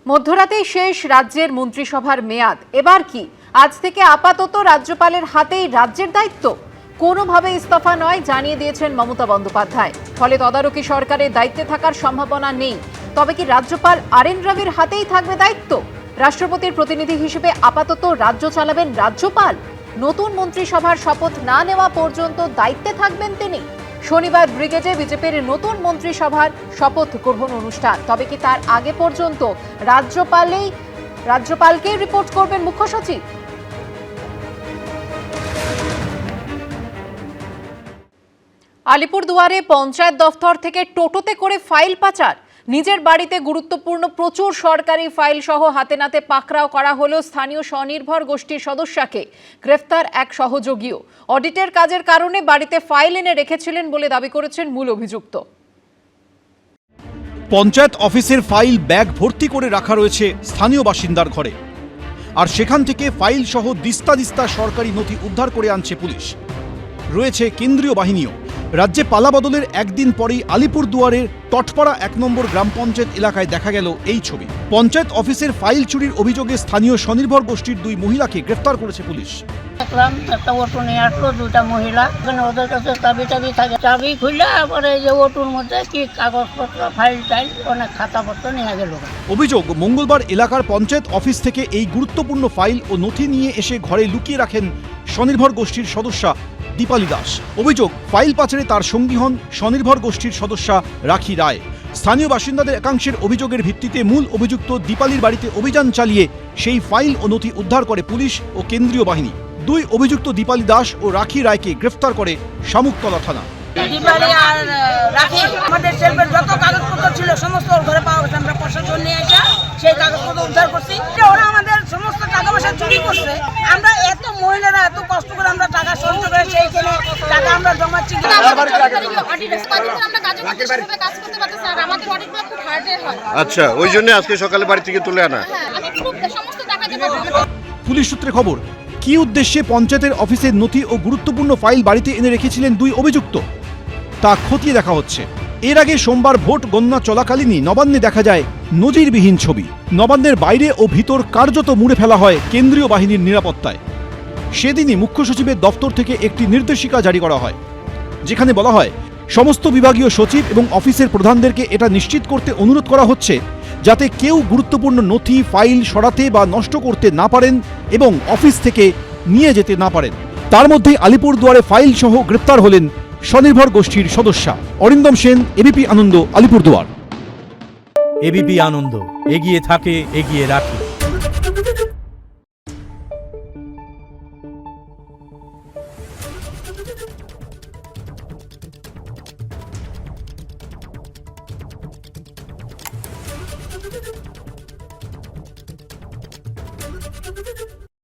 মধ্যরাতেই শেষ রাজ্যের মন্ত্রিসভার মেয়াদ। এবার কি আজ থেকে আপাতত রাজ্যপালের হাতেই রাজ্যের দায়িত্ব? কোনোভাবে ইস্তফা নয় জানিয়ে দিয়েছেন মমতা বন্দ্যোপাধ্যায়। ফলে তদারকি সরকারের দায়িত্বে থাকার সম্ভাবনা নেই। তবে কি রাজ্যপাল আরএন রবির হাতেই থাকবে দায়িত্ব? রাষ্ট্রপতির প্রতিনিধি হিসেবে আপাতত রাজ্য চালাবেন রাজ্যপাল। নতুন মন্ত্রিসভার শপথ না নেওয়া পর্যন্ত দায়িত্বে থাকবেন তিনি। শনিবার ব্রিগেডে বিজেপির নতুন মন্ত্রিসভার শপথ গ্রহণ অনুষ্ঠান। তবে কি তার আগে পর্যন্ত রাজ্যপালকে রিপোর্ট করবেন মুখ্য সচিব? আলিপুরদুয়ারে পঞ্চায়েত দফতর থেকে টোটোতে করে ফাইল পাচার। নিজের বাড়িতে গুরুত্বপূর্ণ প্রচুর সরকারি ফাইল সহ হাতে নাতে পাকড়াও করা হলো স্থানীয় স্বনির্ভর গোষ্ঠীর সদস্যকে। গ্রেফতার এক সহযোগীও। অডিটের কাজের কারণে বাড়িতে ফাইল এনে রেখেছিলেন বলে দাবি করেছেন মূল অভিযুক্ত। পঞ্চায়েত অফিসের ফাইল ব্যাগ ভর্তি করে রাখা রয়েছে স্থানীয় বাসিন্দার ঘরে, আর সেখান থেকে ফাইল সহ দিস্তা দিস্তা সরকারি নথি উদ্ধার করে আনছে পুলিশ। রয়েছে কেন্দ্রীয় বাহিনীও। রাজ্যে পালাবদলের একদিন পরেই আলিপুরদুয়ারের টটপাড়া ১ নম্বর গ্রাম পঞ্চায়েত এলাকায় দেখা গেল এই ছবি। পঞ্চায়েত অফিসের ফাইল চুরির অভিযোগে স্থানীয় স্বনির্ভর গোষ্ঠীর ২ মহিলাকে গ্রেফতার করেছে পুলিশ। দেখলাম একটা অটো নিয়ে আসলো, 2টা মহিলা। ওদের কাছে চাবি থাকে, চাবি খুললে পরে যে অটোর মধ্যে কি কাগজপত্র, ফাইল টাইল, অনেক খাতাপত্র নিয়ে গেল। অভিযোগ, মঙ্গলবার এলাকার পঞ্চায়েত অফিস থেকে এই গুরুত্বপূর্ণ ফাইল ও নথি নিয়ে এসে ঘরে লুকিয়ে রাখেন স্বনির্ভর গোষ্ঠীর সদস্যা দীপালি দাস। অভিযোগ, ফাইল পাচারে তার সঙ্গী হন স্বনির্ভর গোষ্ঠীর সদস্যা রাখি রায়। স্থানীয় বাসিন্দাদের একাংশের অভিযোগের ভিত্তিতে মূল অভিযুক্ত দীপালির বাড়িতে অভিযান চালিয়ে সেই ফাইল ও নথি উদ্ধার করে পুলিশ ও কেন্দ্রীয় বাহিনী। ২ অভিযুক্ত দীপালি দাস ও রাখি রায়কে গ্রেফতার করে শামুকতলা থানা। দীপালি আর রাখি আমাদের সেলফের যত কাগজপত্র ছিল সমস্ত ঘরে পাওয়া গেছে। আমরা প্রশাসন নিয়ে এসে সেই কাগজপত্র উদ্ধার করছি। ওরা আমাদের সমস্ত টাকা পয়সা চুরি করছে। আমরা এত মহিলারা এত কষ্ট করে আমরা টাকা সঞ্চয় করে সেইখানে টাকা আমরা জমাচ্ছি। আচ্ছা, ওই জন্য আজকে সকালে বাড়ি থেকে তুলে আনা। পুলিশ সূত্রে খবর, কি উদ্দেশ্যে পঞ্চায়েতের অফিসের নথি ও গুরুত্বপূর্ণ ফাইল বাড়িতে এনে রেখেছিলেন ২ অভিযুক্ত তা খতিয়ে দেখা হচ্ছে। এর আগে সোমবার ভোট গণনা চলাকালীনই নবান্নে দেখা যায় নজিরবিহীন ছবি। নবান্নের বাইরে ও ভিতর কার্যত মুড়ে ফেলা হয় কেন্দ্রীয় বাহিনীর নিরাপত্তায়। সেদিনই মুখ্য সচিবের দফতর থেকে একটি নির্দেশিকা জারি করা হয়, যেখানে বলা হয় সমস্ত বিভাগীয় সচিব এবং অফিসের প্রধানদেরকে এটা নিশ্চিত করতে অনুরোধ করা হচ্ছে যাতে কেউ গুরুত্বপূর্ণ নথি ফাইল সরাতে বা নষ্ট করতে না পারেন এবং অফিস থেকে নিয়ে যেতে না পারেন। তার মধ্যেই আলিপুরদুয়ারে ফাইল সহ গ্রেপ্তার হলেন স্বনির্ভর গোষ্ঠীর সদস্যা। অরিন্দম সেন, এবিপি আনন্দ, আলিপুরদুয়ার। এবিপি আনন্দ, এগিয়ে থাকে, এগিয়ে রাখে।